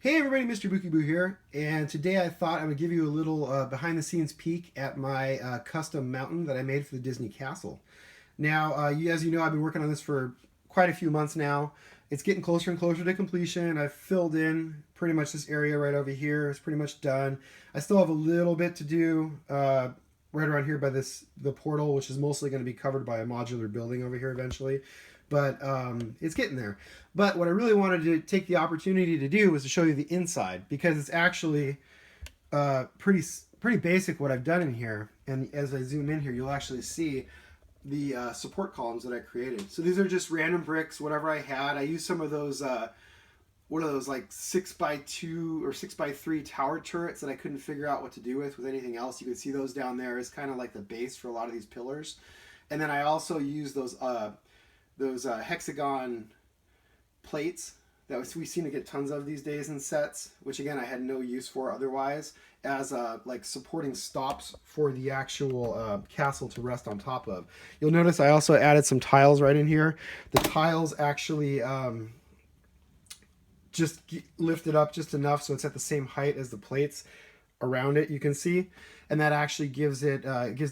Hey everybody, MrBookieboo here, and today I thought I would give you a little behind-the-scenes peek at my custom mountain that I made for the Disney Castle. Now, as you know, I've been working on this for quite a few months now. It's getting closer and closer to completion. I've filled in pretty much this area right over here. It's pretty much done. I still have a little bit to do right around here by the portal, which is mostly going to be covered by a modular building over here eventually. But it's getting there. But what I really wanted to take the opportunity to do was to show you the inside, because it's actually pretty basic what I've done in here. And as I zoom in here, you'll actually see the support columns that I created. So these are just random bricks, whatever I had. I used some of those, what are those, like 6x2 or 6x3 tower turrets that I couldn't figure out what to do with anything else. You can see those down there as kind of like the base for a lot of these pillars. And then I also used those hexagon plates that we seem to get tons of these days in sets, which again I had no use for otherwise, as like supporting stops for the actual castle to rest on top of. You'll notice I also added some tiles right in here. The tiles actually just lift it up just enough so it's at the same height as the plates around it, you can see, and that actually gives it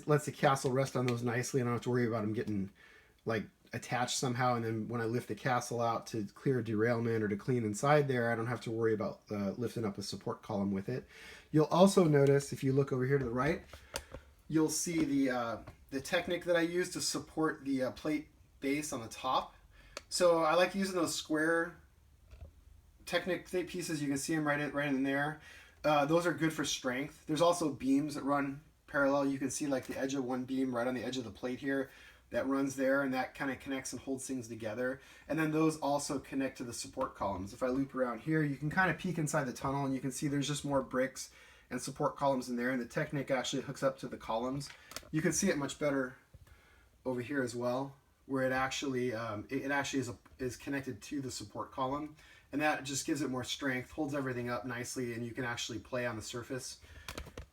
lets the castle rest on those nicely, and I don't have to worry about them getting like attached somehow, and then when I lift the castle out to clear a derailment or to clean inside there, I don't have to worry about lifting up a support column with it. You'll also notice, if you look over here to the right, you'll see the technique that I use to support the plate base on the top. So I like using those square Technic pieces. You can see them right in there. Those are good for strength. There's also beams that run parallel. You can see like the edge of one beam right on the edge of the plate here that runs there, and that kind of connects and holds things together. And then those also connect to the support columns. If I loop around here, you can kind of peek inside the tunnel and you can see there's just more bricks and support columns in there, and the Technic actually hooks up to the columns. You can see it much better over here as well, where it actually is connected to the support column, and that just gives it more strength, holds everything up nicely, and you can actually play on the surface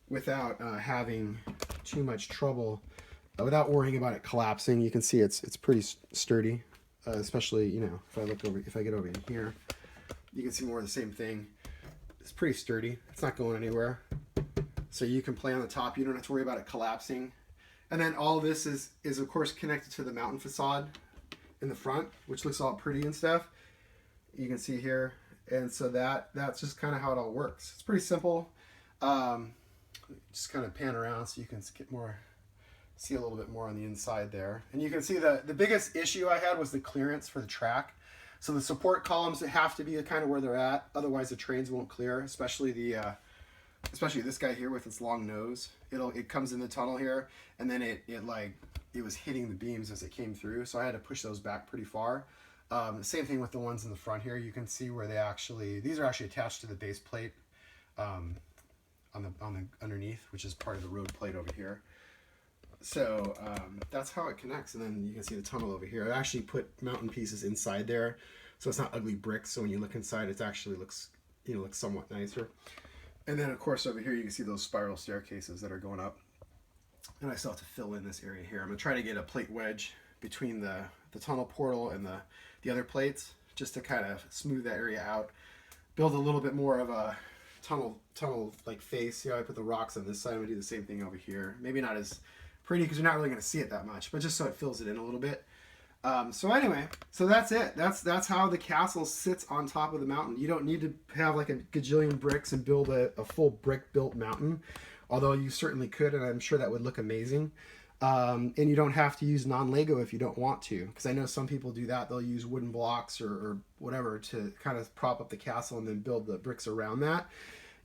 without having too much trouble. Without worrying about it collapsing. You can see it's pretty sturdy, especially, you know, if I get over in here, you can see more of the same thing. It's pretty sturdy. It's not going anywhere. So you can play on the top. You don't have to worry about it collapsing. And then all this is of course connected to the mountain facade in the front, which looks all pretty and stuff. You can see here. And so that's just kind of how it all works. It's pretty simple. Just kind of pan around so you can see a little bit more on the inside there. And you can see the biggest issue I had was the clearance for the track. So the support columns have to be kind of where they're at, otherwise the trains won't clear, especially this guy here with its long nose. It comes in the tunnel here, and then it was hitting the beams as it came through, so I had to push those back pretty far. The same thing with the ones in the front here. You can see where these are actually attached to the base plate on the underneath, which is part of the road plate over here. So that's how it connects, and then you can see the tunnel over here. I actually put mountain pieces inside there, so it's not ugly bricks. So when you look inside, it actually looks somewhat nicer. And then of course over here you can see those spiral staircases that are going up. And I still have to fill in this area here. I'm gonna try to get a plate wedge between the tunnel portal and the other plates, just to kind of smooth that area out. Build a little bit more of a tunnel like face. See how I put the rocks on this side? I'm gonna do the same thing over here. Maybe not as pretty because you're not really going to see it that much, but just so it fills it in a little bit. So anyway, so that's it. That's how the castle sits on top of the mountain. You don't need to have like a gajillion bricks and build a full brick built mountain, although you certainly could, and I'm sure that would look amazing. And you don't have to use non-Lego if you don't want to, because I know some people do that. They'll use wooden blocks or whatever to kind of prop up the castle and then build the bricks around that.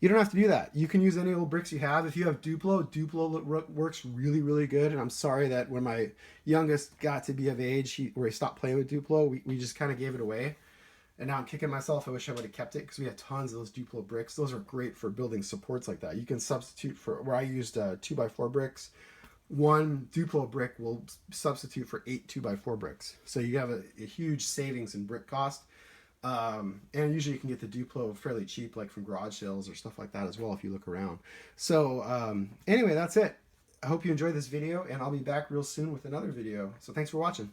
You don't have to do that. You can use any old bricks you have. If you have Duplo works really, really good. And I'm sorry that when my youngest got to be of age, where he stopped playing with Duplo, we just kind of gave it away. And now I'm kicking myself. I wish I would have kept it, because we had tons of those Duplo bricks. Those are great for building supports like that. You can substitute for, where I used 2x4 bricks, one Duplo brick will substitute for 8 2x4 bricks. So you have a huge savings in brick cost. And usually you can get the Duplo fairly cheap, like from garage sales or stuff like that as well, if you look around. So anyway, that's it. I hope you enjoyed this video, and I'll be back real soon with another video. So thanks for watching.